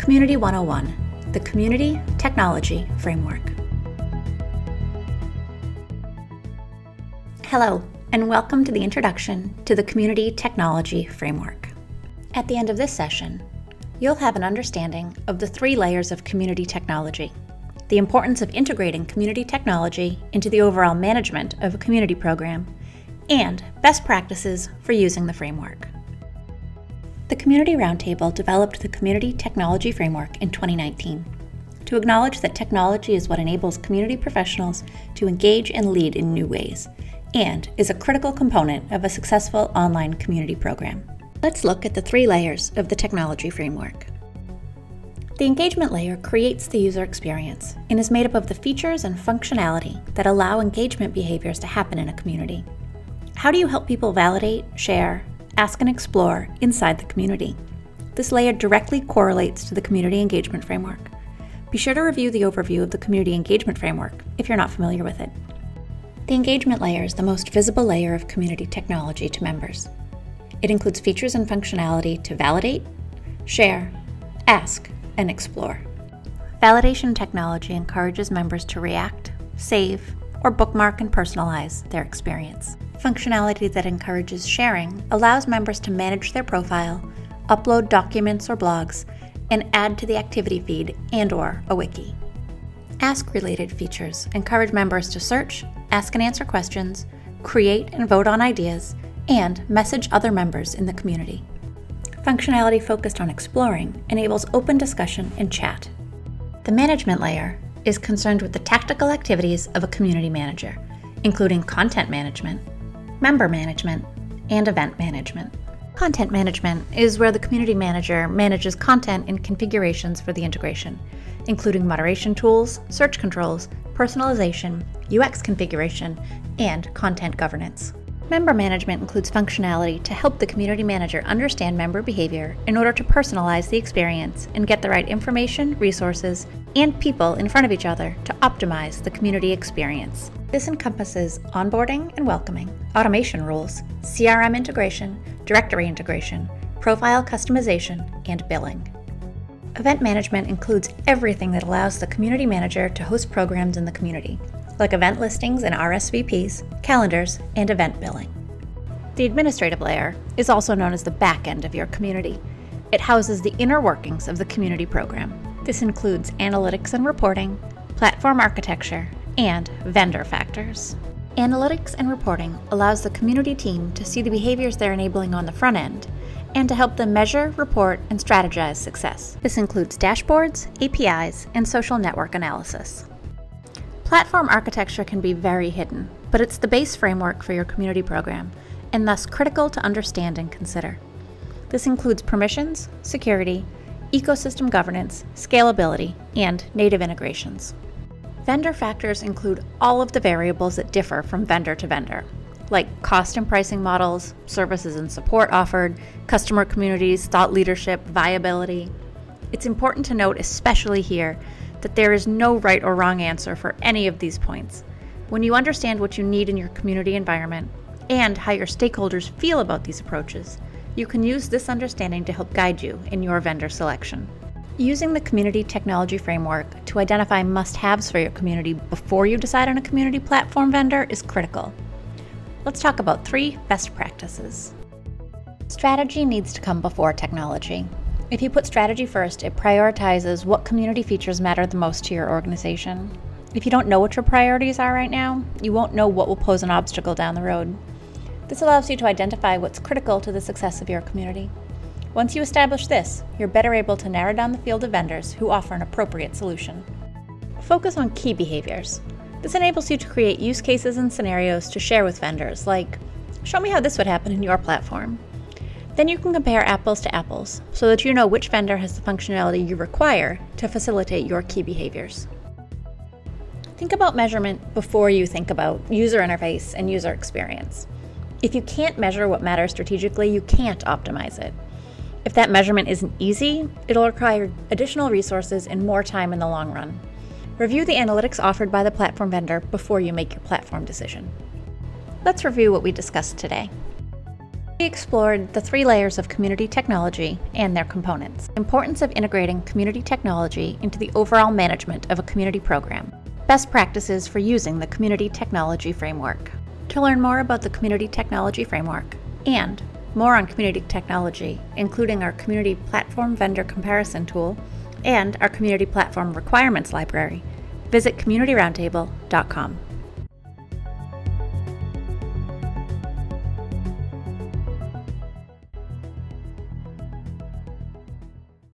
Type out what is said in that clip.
Community 101, the Community Technology Framework. Hello, and welcome to the introduction to the Community Technology Framework. At the end of this session, you'll have an understanding of the 3 layers of community technology, the importance of integrating community technology into the overall management of a community program, and best practices for using the framework. The Community Roundtable developed the Community Technology Framework in 2019 to acknowledge that technology is what enables community professionals to engage and lead in new ways, and is a critical component of a successful online community program. Let's look at the 3 layers of the technology framework. The engagement layer creates the user experience and is made up of the features and functionality that allow engagement behaviors to happen in a community. How do you help people validate, share, ask and explore inside the community? This layer directly correlates to the Community Engagement Framework. Be sure to review the overview of the Community Engagement Framework if you're not familiar with it. The engagement layer is the most visible layer of community technology to members. It includes features and functionality to validate, share, ask, and explore. Validation technology encourages members to react, save, or bookmark and personalize their experience. Functionality that encourages sharing allows members to manage their profile, upload documents or blogs, and add to the activity feed and/or a wiki. Ask-related features encourage members to search, ask and answer questions, create and vote on ideas, and message other members in the community. Functionality focused on exploring enables open discussion and chat. The management layer is concerned with the tactical activities of a community manager, including content management, member management, and event management. Content management is where the community manager manages content and configurations for the integration, including moderation tools, search controls, personalization, UX configuration, and content governance. Member management includes functionality to help the community manager understand member behavior in order to personalize the experience and get the right information, resources, and people in front of each other to optimize the community experience. This encompasses onboarding and welcoming, automation rules, CRM integration, directory integration, profile customization, and billing. Event management includes everything that allows the community manager to host programs in the community, like event listings and RSVPs, calendars, and event billing. The administrative layer is also known as the back end of your community. It houses the inner workings of the community program. This includes analytics and reporting, platform architecture, and vendor factors. Analytics and reporting allows the community team to see the behaviors they're enabling on the front end and to help them measure, report, and strategize success. This includes dashboards, APIs, and social network analysis. Platform architecture can be very hidden, but it's the base framework for your community program, and thus critical to understand and consider. This includes permissions, security, ecosystem governance, scalability, and native integrations. Vendor factors include all of the variables that differ from vendor to vendor, like cost and pricing models, services and support offered, customer communities, thought leadership, viability. It's important to note, especially here, that there is no right or wrong answer for any of these points. When you understand what you need in your community environment and how your stakeholders feel about these approaches, you can use this understanding to help guide you in your vendor selection. Using the Community Technology Framework to identify must-haves for your community before you decide on a community platform vendor is critical. Let's talk about 3 best practices. Strategy needs to come before technology. If you put strategy first, it prioritizes what community features matter the most to your organization. If you don't know what your priorities are right now, you won't know what will pose an obstacle down the road. This allows you to identify what's critical to the success of your community. Once you establish this, you're better able to narrow down the field of vendors who offer an appropriate solution. Focus on key behaviors. This enables you to create use cases and scenarios to share with vendors, like, show me how this would happen in your platform. Then you can compare apples to apples so that you know which vendor has the functionality you require to facilitate your key behaviors. Think about measurement before you think about user interface and user experience. If you can't measure what matters strategically, you can't optimize it. If that measurement isn't easy, it'll require additional resources and more time in the long run. Review the analytics offered by the platform vendor before you make your platform decision. Let's review what we discussed today. We explored the 3 layers of community technology and their components, the importance of integrating community technology into the overall management of a community program, best practices for using the Community Technology Framework. To learn more about the Community Technology Framework and more on community technology, including our Community Platform Vendor Comparison Tool and our Community Platform Requirements Library, visit communityroundtable.com.